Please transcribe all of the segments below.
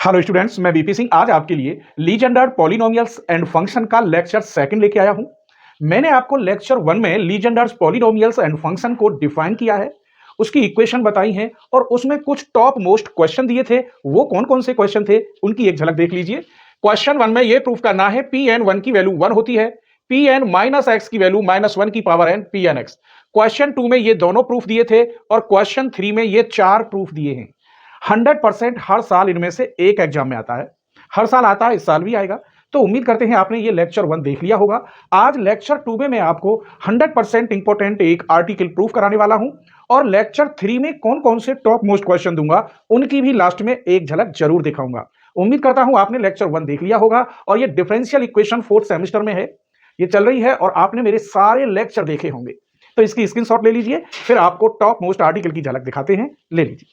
Hello students, मैं BP Singh आज आपके लिए लीजेंडर पॉलिनोमियल्स एंड फंक्शन का लेक्चर सेकंड लेके आया हूं। मैंने आपको लेक्चर 1 में लीजेंडर्स पॉलिनोमियल्स एंड फंक्शन को डिफाइन किया है, उसकी इक्वेशन बताई है और उसमें कुछ टॉप मोस्ट क्वेश्चन दिए थे। वो कौन कौन से क्वेश्चन थे उनकी एक झलक देख लीजिए। क्वेश्चन 1 में यह प्रूफ करना है पी एन 1 की वैल्यू 1 होती है, पी एन माइनस एक्स की वैल्यू -1 की power N P N x. Question 2 में ये दोनों प्रूफ दिए थे और क्वेश्चन 3 में ये 4 प्रूफ दिए हैं। 100% हर साल इनमें से एक एग्जाम में आता है, हर साल आता है, इस साल भी आएगा। तो उम्मीद करते हैं आपने ये लेक्चर 1 देख लिया होगा। आज लेक्चर 2 में मैं आपको 100% इंपॉर्टेंट एक आर्टिकल प्रूफ कराने वाला हूं और लेक्चर 3 में कौन कौन से टॉप मोस्ट क्वेश्चन दूंगा उनकी भी लास्ट में एक झलक जरूर दिखाऊंगा। उम्मीद करता हूं आपने लेक्चर 1 देख लिया होगा और ये डिफरेंशियल इक्वेशन 4th सेमेस्टर में है, ये चल रही है और आपने मेरे सारे लेक्चर देखे होंगे। तो इसकी स्क्रीनशॉट ले लीजिए, फिर आपको टॉप मोस्ट आर्टिकल की झलक दिखाते हैं, ले लीजिए।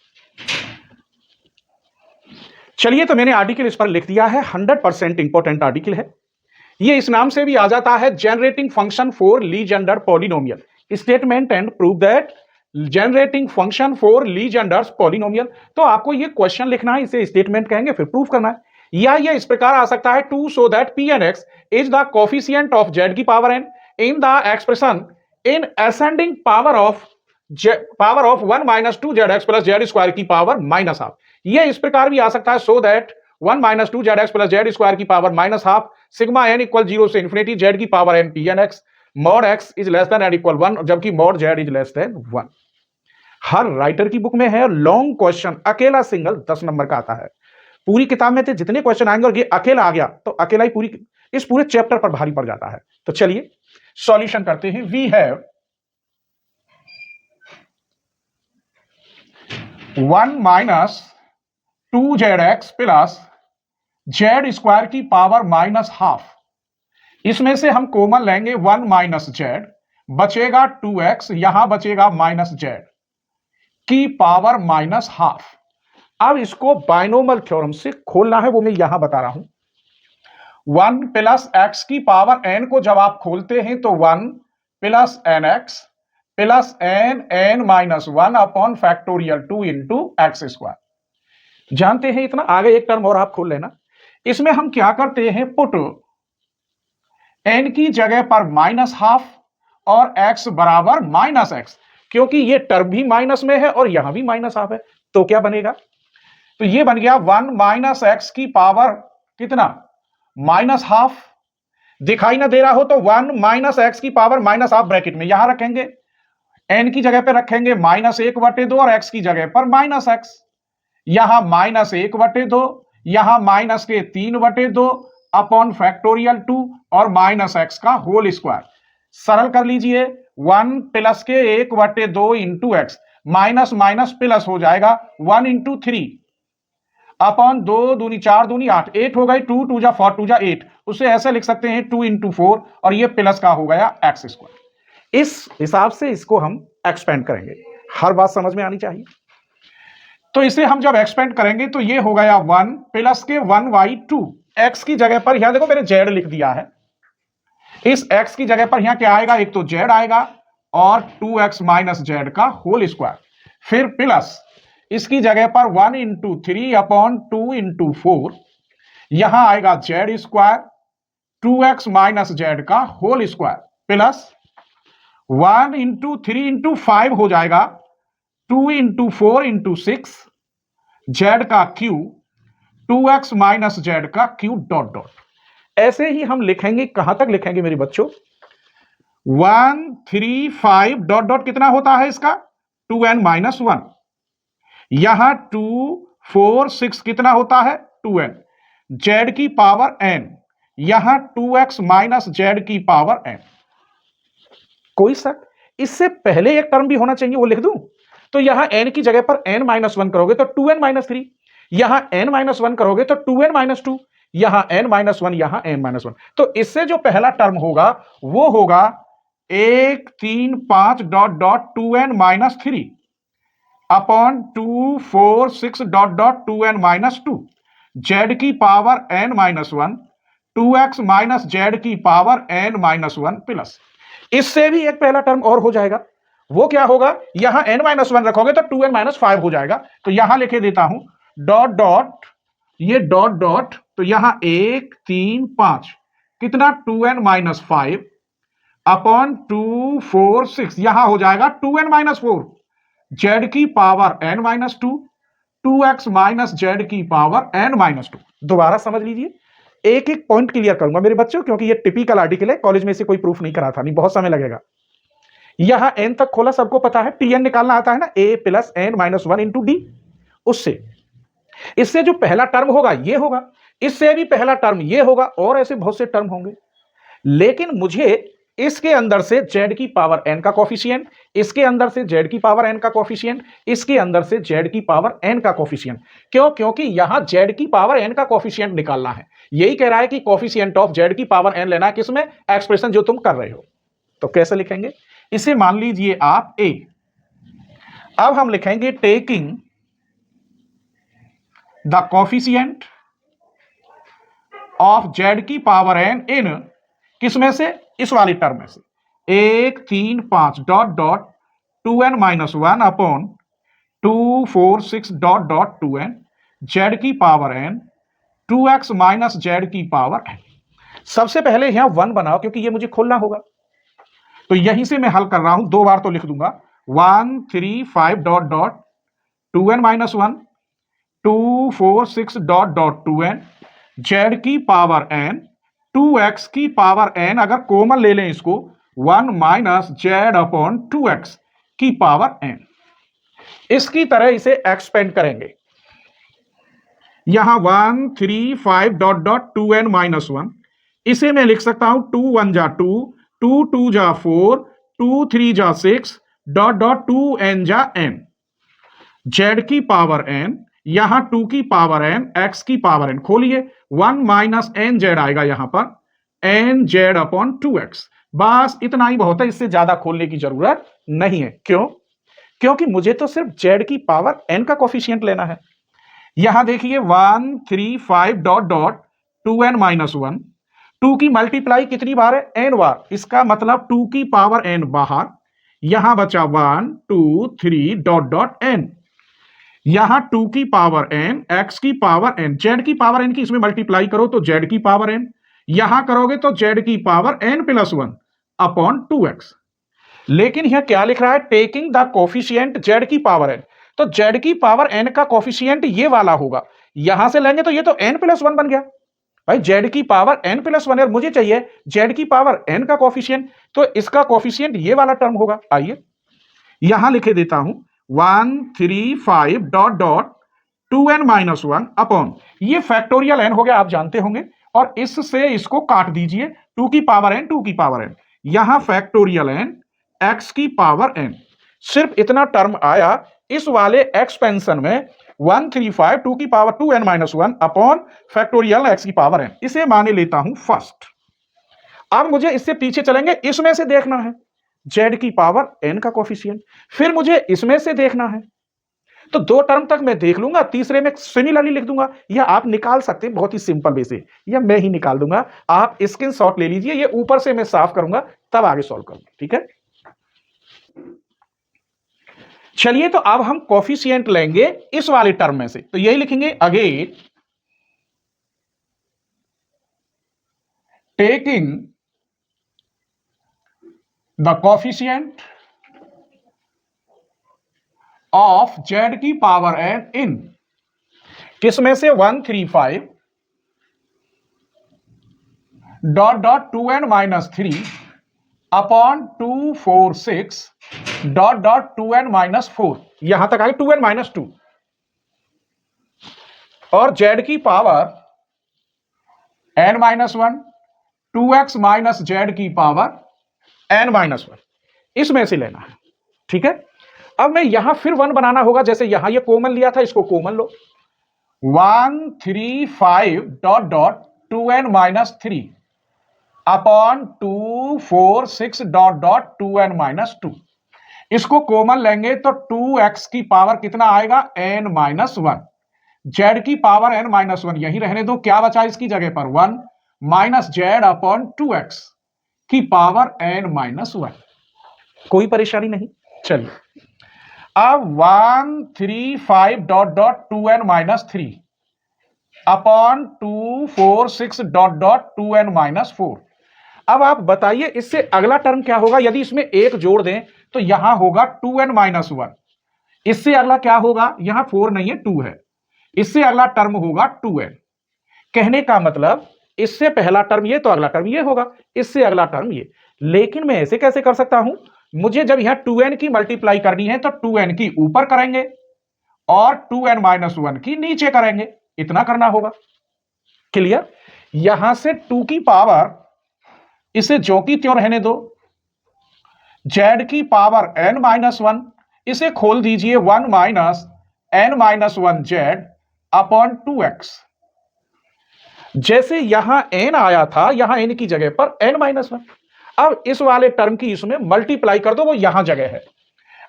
चलिए, तो मैंने आर्टिकल इस पर लिख दिया है, 100% इंपॉर्टेंट आर्टिकल है। ये इस नाम से भी आ जाता है generating function for Legender polynomial statement and prove that generating function for Legendre's polynomial. तो आपको ये क्वेश्चन लिखना है, इसे स्टेटमेंट कहेंगे, फिर प्रूफ करना है। या ये इस प्रकार आ सकता है, to show that P N X is the coefficient of Z की power N in the expression in ascending power of 1 minus 2 Z x plus Z square की पावर माइनस हाफ। ये इस प्रकार भी आ सकता है, so that 1 minus 2 Z x plus Z square की power minus half sigma N equal 0 से इंफिनिटी जेड की power N P N x mod x is less than and equal 1 जबकि mod Z is less than 1। Her writer की book में है long question, अकेला single 10 number का आता है। पूरी किताब में थे जितने क्वेश्चन आएंगे और ये अकेला आ गया तो अकेला ही इस पूरे चैप्टर पर भारी पड़ जाता है। तो चलिए सॉल्यूशन करते हैं। We have 1 minus 2 Z x plus Z square की पावर माइनस हाफ। इसमें से हम कॉमन लेंगे 1 माइनस जेड, बचेगा 2x, यहां बचेगा माइनस जेड की पावर माइनस हाफ। अब इसको बाइनोमियल थ्योरम से खोलना है, वो मैं यहां बता रहा हूं। 1 प्लस एक्स की पावर n को जब आप खोलते हैं तो 1 plus n x plus n minus 1 upon factorial 2 into x square. जानते हैं इतना, आगे एक टर्म और आप खोल लेना। इसमें हम क्या करते हैं, पुट n की जगह पर माइनस हाफ और x बराबर माइनस एक्स, क्योंकि ये टर्म भी माइनस में है और यहां भी माइनस हाफ है। तो क्या बनेगा, तो ये बन गया 1 माइनस एक्स की पावर कितना, माइनस हाफ। दिखाई ना दे रहा हो तो 1 माइनस एक्स की पावर माइनस हाफ ब्रैकेट में यहां रखेंगे, n की जगह पर रखेंगे -1/2 और x की जगह पर माइनस एक्स, यहां -1/2, यहां माइनस के 3/2 अपॉन फैक्टोरियल 2 और माइनस एक्स का होल स्क्वायर। सरल कर लीजिए, 1 प्लस के 1/2 into x, minus minus plus हो जाएगा 1 इंटू 3 अपॉन 2 दूनी 4 दूनी 8, 8 हो गई, 2 2 जा 4 2 जा 8। उसे ऐसे लिख सकते हैं 2 इंटू 4 और ये प्लस का हो गया एक्स स्क्वायर। इस हिसाब से इसको हम एक्सपेंड करेंगे, हर बात समझ में आनी चाहिए। तो इसे हम जब एक्सपेंड करेंगे तो ये हो गया 1 प्लस के 1/2, एक्स की जगह पर यहां देखो मैंने जेड लिख दिया है, इस x की जगह पर यहां क्या आएगा, एक तो z आएगा और 2x माइनस जेड का होल स्क्वायर, फिर प्लस इसकी जगह पर 1 इंटू 3 अपॉन 2 इंटू 4, यहां आएगा Z square 2x minus Z का whole square plus 1 into 3 into 5 हो जाएगा 2 इंटू 4 इंटू 6 जेड का क्यू 2x माइनस जेड का क्यू डॉट डॉट। ऐसे ही हम लिखेंगे, कहां तक लिखेंगे मेरे बच्चों, 1 3 5 डॉट डॉट कितना होता है इसका 2n माइनस 1, यहां 2 4 6 कितना होता है 2n, जेड की पावर n, यहां 2x माइनस जेड की पावर n। कोई शक, इससे पहले एक टर्म भी होना चाहिए, वो लिख दूं। तो यहां n की जगह पर n माइनस 1 करोगे तो 2n माइनस 3, यहां n माइनस 1 करोगे तो 2n माइनस 2, यहां n माइनस 1, यहां n माइनस 1। तो इससे जो पहला टर्म होगा वो होगा 1 3 5 dot dot 2n minus 3 upon 2 4 6 dot dot 2n minus 2, Z की power n minus 1, 2x minus Z की पावर n माइनस 1 प्लस। इससे भी एक पहला टर्म और हो जाएगा, वो क्या होगा, यहां n माइनस 1 रखोगे तो 2n माइनस 5 हो जाएगा। तो यहां लिखे देता हूं डॉट डॉट ये डॉट डॉट, तो यहां 1 3 5 कितना 2n-5 अपॉन 2 4 6, यहां हो जाएगा 2n-4 जेड की power n-2, 2x minus Z की पावर n-2। दोबारा समझ लीजिए, एक एक पॉइंट क्लियर करूंगा मेरे बच्चों, क्योंकि ये टिपिकल आर्टिकल है, कॉलेज में से कोई प्रूफ नहीं करा था, नहीं बहुत समय लगेगा। यहां n तक खोला, सबको पता है tn निकालना आता है ना, a plus n-1 into D. उससे इससे जो पहला टर्म होगा ये होगा, इससे भी पहला टर्म ये होगा, और ऐसे बहुत से टर्म होंगे। लेकिन मुझे इसके अंदर से z की पावर n का कोफिशिएंट, इसके अंदर से z की पावर n का कोफिशिएंट, इसके अंदर से z की पावर n का कोफिशिएंट। क्यों? क्योंकि यहां z की पावर n का कोफिशिएंट निकालना है। यही कह रहा है कि कोफिशिएंट ऑफ z की पावर n लेना है, किसमें? एक्सप्रेशन जो तुम कर रहे हो। तो कैसे लिखेंगे इसे? मान लीजिए आप a, अब हम लिखेंगे taking the coefficient of z की पावर n इन, किसमें से? इस वाली टर्म में से, 1 3 5 dot dot 2n-1 upon 2 4 6 dot dot 2n Z की power n 2x minus Z की पावर n। सबसे पहले यहां 1 बनाओ, क्योंकि ये मुझे खोलना होगा, तो यहीं से मैं हल कर रहा हूं, 2 बार तो लिख दूंगा। 1 3 5 dot dot 2n-1 2 4 6 dot dot 2n Z की पावर n 2x की पावर n, अगर कॉमन ले लें इसको, 1 माइनस जेड अपॉन 2x की पावर n। इसकी तरह इसे एक्सपेंड करेंगे, यहां 1 3 5 डॉट डॉट 2n-1, इसे मैं लिख सकता हूं 2 1 जा 2, 2 2 जा 4, 2 3 जा 6 डॉट डॉट 2n जा n जेड की पावर n, यहां 2 की पावर n x की पावर n, खोलिए 1 माइनस एन जेड आएगा यहां पर, एन जेड अपॉन 2x। बस इतना ही बहुत है, इससे ज्यादा खोलने की जरूरत नहीं है। क्यों? क्योंकि मुझे तो सिर्फ जेड की पावर n का कोफिशिएंट लेना है। यहां देखिए 1 3 5 डॉट डॉट 2n-1, 2 की मल्टीप्लाई कितनी बार है? n बार, इसका मतलब 2 की पावर n बाहर, यहां बचा 1 2 3 डॉट डॉट n, यहां 2 की पावर n x की पावर n, z की पावर n की इसमें मल्टीप्लाई करो तो z की पावर n, यहां करोगे तो z की पावर n+1 अपॉन 2x। लेकिन यह क्या लिख रहा है? टेकिंग द कोफिशिएंट z की पावर n, तो z की पावर n का कोफिशिएंट ये वाला होगा, यहां से लेंगे तो ये तो n+1 बन गया भाई, z की पावर n+1 है, मुझे चाहिए z की पावर n का कोफिशिएंट, तो इसका कोफिशिएंट ये वाला टर्म होगा। आइए यहां लिखे देता हूं 1 3 5 डॉट डॉट 2n-1 अपॉन, ये फैक्टोरियल n हो गया, आप जानते होंगे, और इससे इसको काट दीजिए, 2 की पावर n 2 की पावर n, यहां फैक्टोरियल n x की पावर n। सिर्फ इतना टर्म आया इस वाले एक्सपेंशन में, 1 3 5 2 की power 2n-1 upon factorial x की पावर n। इसे माने लेता हूं फर्स्ट। अब मुझे इससे पीछे चलेंगे, इसमें से देखना है z की पावर n का कोफिशिएंट, फिर मुझे इसमें से देखना है, तो 2 टर्म तक मैं देख लूंगा, तीसरे में सिमिलरली लिख दूंगा, या आप निकाल सकते हैं बहुत ही सिंपल वे से, या मैं ही निकाल दूंगा, आप स्क्रीनशॉट ले लीजिए, ये ऊपर से मैं साफ करूंगा तब आगे सॉल्व करूंगा, ठीक है। चलिए तो अब हम कोफिशिएंट लेंगे इस वाले टर्म में से, तो यही लिखेंगे again taking the coefficient of z की पावर n इन, किसमें से? 1 3 5 dot dot 2n-3 upon 2 4 6 dot dot 2n-4, यहां तक आए 2n-2, और z की power n-1 2x minus Z की पावर n-1, इसमें से लेना है, ठीक है। अब मैं यहां फिर 1 बनाना होगा, जैसे यहां ये कॉमन लिया था, इसको कॉमन लो, 1 3 5 dot dot 2n-3 upon 2 4 6 dot dot 2n-2, इसको कॉमन लेंगे तो 2x की पावर कितना आएगा? n-1, z की पावर n-1 यही रहने दो, क्या बचा इसकी जगह पर? 1 माइनस जेड अपॉन 2x की पावर n-1। कोई परेशानी नहीं। चलिए अब 1 3 5 dot dot 2n-3 upon 2 4 6 dot dot 2n-4। अब आप बताइए इससे अगला टर्म क्या होगा? यदि इसमें एक जोड़ दें तो यहां होगा 2n-1। इससे अगला क्या होगा? यहां 4 नहीं है, 2 है। इससे अगला टर्म होगा 2n। कहने का मतलब इससे पहला टर्म ये तो अगला टर्म ये होगा, इससे अगला टर्म ये। लेकिन मैं ऐसे कैसे कर सकता हूं? मुझे जब यहां 2n की मल्टीप्लाई करनी है तो 2n की ऊपर करेंगे और 2n-1 की नीचे करेंगे, इतना करना होगा। क्लियर? यहां से 2 की पावर, इसे ज्यों की त्यों रहने दो, z की पावर n-1, इसे खोल दीजिए 1 माइनस n-1z अपॉन 2x। जैसे यहां n आया था, यहां n की जगह पर n-1। अब इस वाले टर्म की इसमें मल्टीप्लाई कर दो, वो यहां जगह है।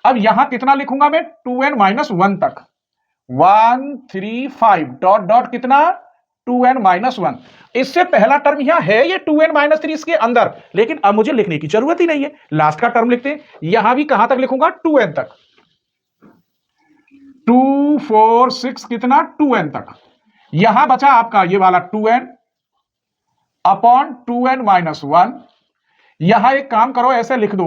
अब यहां कितना लिखूंगा मैं? 2n-1 तक, 1 3 5 डॉट डॉट कितना? 2n-1। इससे पहला टर्म यहां है ये 2n-3 इसके अंदर, लेकिन अब मुझे लिखने की जरूरत ही नहीं है, लास्ट का टर्म लिखते हैं। यहां भी कहां तक लिखूंगा? 2n तक, 2 4 6 कितना? 2n तक। यहां बचा आपका ये वाला 2n अपॉन 2n-1। यहां एक काम करो, ऐसे लिख दो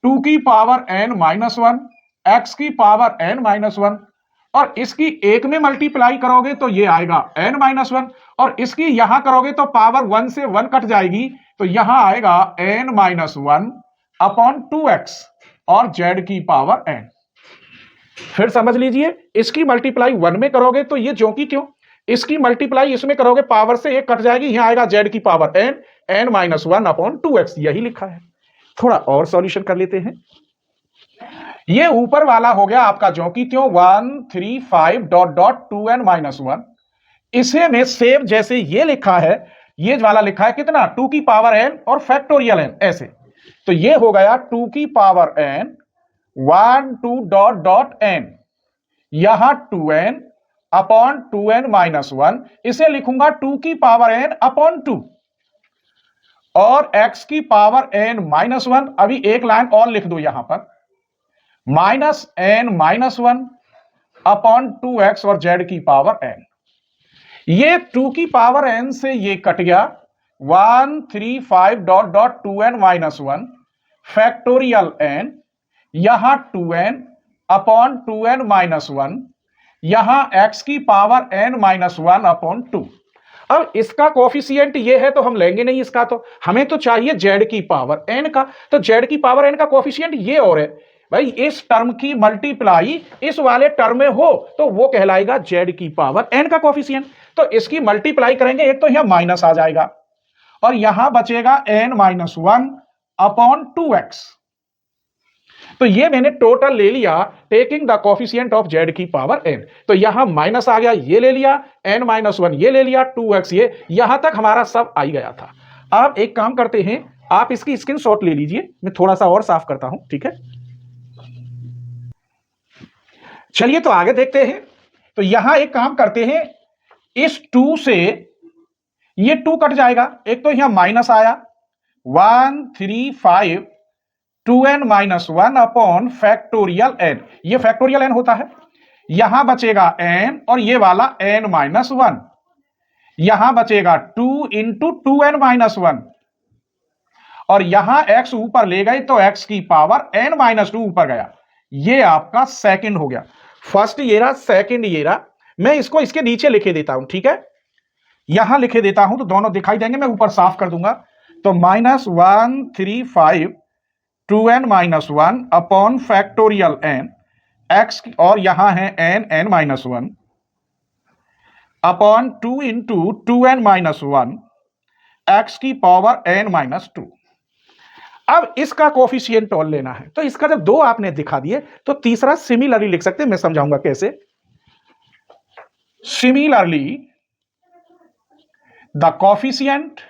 2 की पावर n-1 x की पावर n-1, और इसकी एक में मल्टीप्लाई करोगे तो ये आएगा n-1, और इसकी यहां करोगे तो पावर 1 से 1 कट जाएगी, तो यहां आएगा n-1 अपॉन 2x और z की पावर n। फिर समझ लीजिए, इसकी मल्टीप्लाई 1 में करोगे तो ये ज्यों की त्यों, इसकी मल्टीप्लाई इसमें करोगे पावर से एक कट जाएगी, यहां आएगा z की पावर n-1 अपॉन 2x, यही लिखा है। थोड़ा और सॉल्यूशन कर लेते हैं। ये ऊपर वाला हो गया आपका ज्यों की त्यों 1 3 5 डॉट डॉट 2n-1। इसे में सेव जैसे ये लिखा है, ये वाला लिखा है कितना? 2 की पावर n और फैक्टोरियल n, ऐसे। तो ये हो गया 2 की power n 1 2 dot dot n, यहां 2n अपॉन 2n-1, इसे लिखूंगा 2 की पावर n अपॉन 2, और x की पावर n-1। अभी एक लाइन और लिख दो यहां पर, -n-1 अपॉन 2x और z की पावर n। ये 2 की पावर n से ये कट गया, 1 3 5 dot dot 2n-1 factorial n, यहां 2n अपॉन 2n-1, यहां x की पावर n-1 अपॉन 2। अब इसका कोफिशिएंट ये है तो हम लेंगे नहीं इसका, तो हमें तो चाहिए z की पावर n का, तो z की पावर n का कोफिशिएंट ये और है भाई, इस टर्म की मल्टीप्लाई इस वाले टर्म में हो तो वो कहलाएगा z की पावर n का कोफिशिएंट। तो इसकी मल्टीप्लाई करेंगे, एक तो यहां माइनस आ जाएगा और यहां बचेगा n-1 अपॉन 2x। तो ये मैंने टोटल ले लिया taking the coefficient of z की पावर n। तो यहां माइनस आ गया, ये ले लिया, n-1 ये ले लिया, 2x ये, यहां तक हमारा सब आ ही गया था। अब एक काम करते हैं, आप इसकी स्क्रीनशॉट ले लीजिए, मैं थोड़ा सा और साफ करता हूं, ठीक है? चलिए तो आगे देखते हैं। तो यहां एक काम करते हैं, इस 2 से ये 2 कट जाएगा, एक तो यहां माइनस आया 1 3 5 2n-1 अपॉन फैक्टोरियल n, ये फैक्टोरियल n होता है। यहां बचेगा n और ये वाला n-1, यहां बचेगा 2 इंटू 2n-1, और यहां x ऊपर ले गए तो x की पावर n-2 ऊपर गया। ये आपका सेकंड हो गया। फर्स्ट ये रहा, सेकंड ये रहा। मैं इसको इसके नीचे लिखे देता हूं, ठीक है? यहां लिखे देता हूं तो दोनों दिखाई देंगे, मैं ऊपर साफ कर दूंगा। तो -1 3 5 2n-1 upon factorial n x, और यहां है n-1 upon 2 into 2n-1 x की पावर n-2। अब इसका कोफिशिएंट तौल लेना है, तो इसका जब 2 आपने दिखा दिए तो तीसरा सिमिलरली लिख सकते हैं, मैं समझाऊंगा कैसे। Similarly the coefficient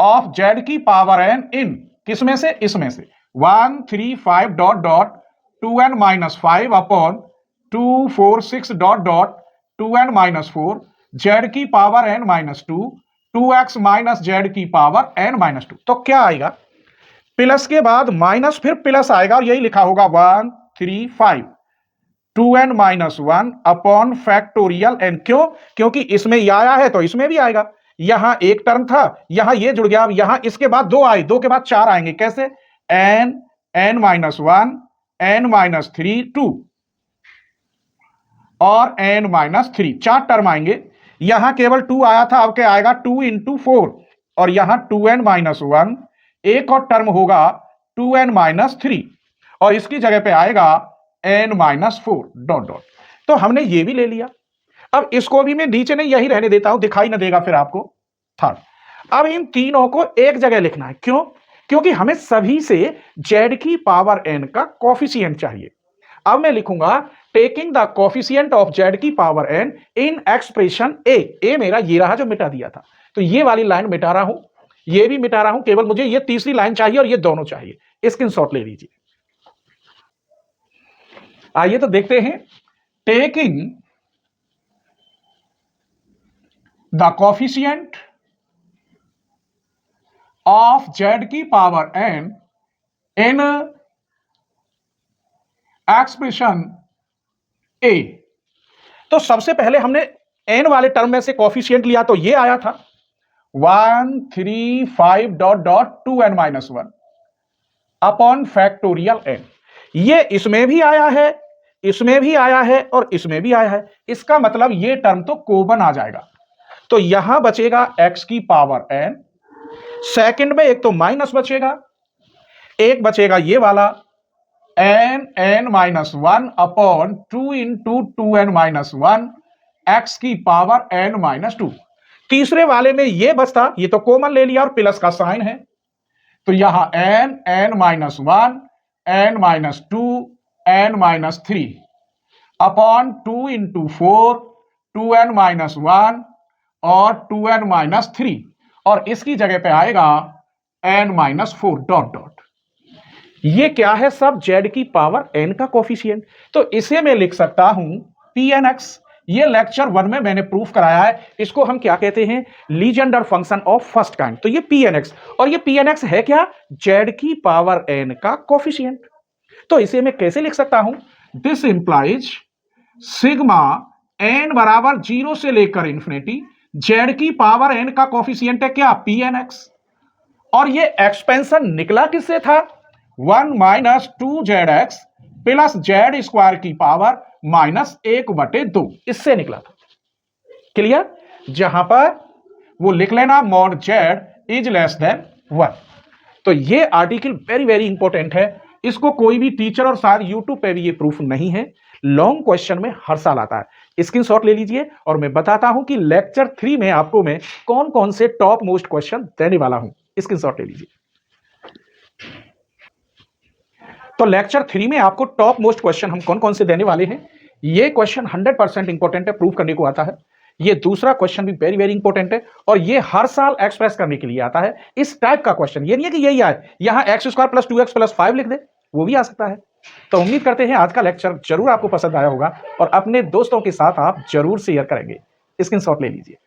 of z की पावर n इन, किसमें से? इसमें से 1 3 5 dot dot 2n-5 upon 2 4 6 dot dot 2n-4 z की power n-2 2x minus z की पावर n-2। तो क्या आएगा? प्लस के बाद माइनस, फिर प्लस आएगा, और यही लिखा होगा 1 3 5 2n-1 अपॉन फैक्टोरियल n। क्यों? क्योंकि इसमें ये आया है तो इसमें भी आएगा। यहां एक टर्म था, यहां ये जुड़ गया, अब यहां इसके बाद 2 आए, 2 के बाद 4 आएंगे। कैसे? n-1 n-3 2 और n-3 4 टर्म आएंगे। यहां केवल 2 आया था, अब क्या आएगा? 2 × 4 और यहां 2n-1 एक और टर्म होगा 2n-3 और इसकी जगह पे आएगा n-4 डॉट डॉट। तो हमने ये भी ले लिया। अब इसको भी मैं नीचे नहीं, यही रहने देता हूं, दिखाई ना देगा फिर आपको। थर्ड, अब इन तीनों को एक जगह लिखना है। क्यों? क्योंकि हमें सभी से z की पावर n का कोफिशिएंट चाहिए। अब मैं लिखूंगा taking the coefficient of z की power n in expression a मेरा ये रहा जो मिटा दिया था, तो ये वाली लाइन मिटा रहा हूं, ये भी मिटा रहा हूं, केवल मुझे ये तीसरी लाइन चाहिए और ये दोनों चाहिए। स्क्रीनशॉट ले लीजिए। आइए तो देखते हैं। Taking the coefficient of z की power n in expression a। तो सबसे पहले हमने n वाले टर्म में से कोफिशिएंट लिया तो ये आया था 1 3 5 dot dot 2n-1 upon factorial n। ये इसमें भी आया है, इसमें भी आया है और इसमें भी आया है। इसका मतलब ये टर्म तो कॉमन आ जाएगा। तो यहां बचेगा x की पावर n, सेकंड में एक तो माइनस बचेगा, एक बचेगा ये वाला n-1 अपॉन 2 × 2n-1 x की पावर n-2। तीसरे वाले में ये बचता, ये तो कॉमन ले लिया और प्लस का साइन है, तो यहां n-1 n-2 n-3 upon 2 × 4 2n-1 और 2n-3 और इसकी जगह पे आएगा n-4 डॉट डॉट। ये क्या है? सब z की पावर n का कोफिशिएंट। तो इसे मैं लिख सकता हूं pnx। ये लेक्चर 1 में मैंने प्रूफ कराया है। इसको हम क्या कहते हैं? Legender function of first kind. तो ये pnx, और ये pnx है क्या? z की पावर n का कोफिशिएंट। तो इसे मैं कैसे लिख सकता हूं? दिस इंप्लाइज सिग्मा n बराबर 0 से लेकर इंफिनिटी z की पावर n का कोफिशिएंट है क्या? pnx। और ये एक्सपेंशन निकला किससे था? 1 - 2zx प्लस z स्क्वायर की पावर -1/2, इससे निकला था। क्लियर? जहां पर वो लिख लेना mod z is less than 1। तो ये आर्टिकल वेरी वेरी इंपॉर्टेंट है। इसको कोई भी टीचर, और शायद यूट्यूब पे भी ये प्रूफ नहीं है, लॉन्ग क्वेश्चन में हर साल आता है। स्क्रीनशॉट ले लीजिए और मैं बताता हूं कि लेक्चर 3 में आपको मैं कौन कौन से टॉप मोस्ट क्वेश्चन देने वाला हूं। स्क्रीनशॉट ले लीजिए। तो लेक्चर 3 में आपको टॉप मोस्ट क्वेश्चन हम कौन कौन से देने वाले हैं। ये क्वेश्चन 100% इंपॉर्टेंट है, प्रूव करने को आता है। ये दूसरा क्वेश्चन भी वेरी वेरी इंपॉर्टेंट है और ये हर साल एक्सप्रेस करने के लिए आता है। इस टाइप का क्वेश्चन, ये नहीं है कि यही आए, यहां x² + 2x + 5 लिख दे, वो भी आ सकता है। तो उम्मीद करते हैं आज का लेक्चर जरूर आपको पसंद आया होगा और अपने दोस्तों के साथ आप जरूर शेयर करेंगे। स्क्रीनशॉट ले लीजिए।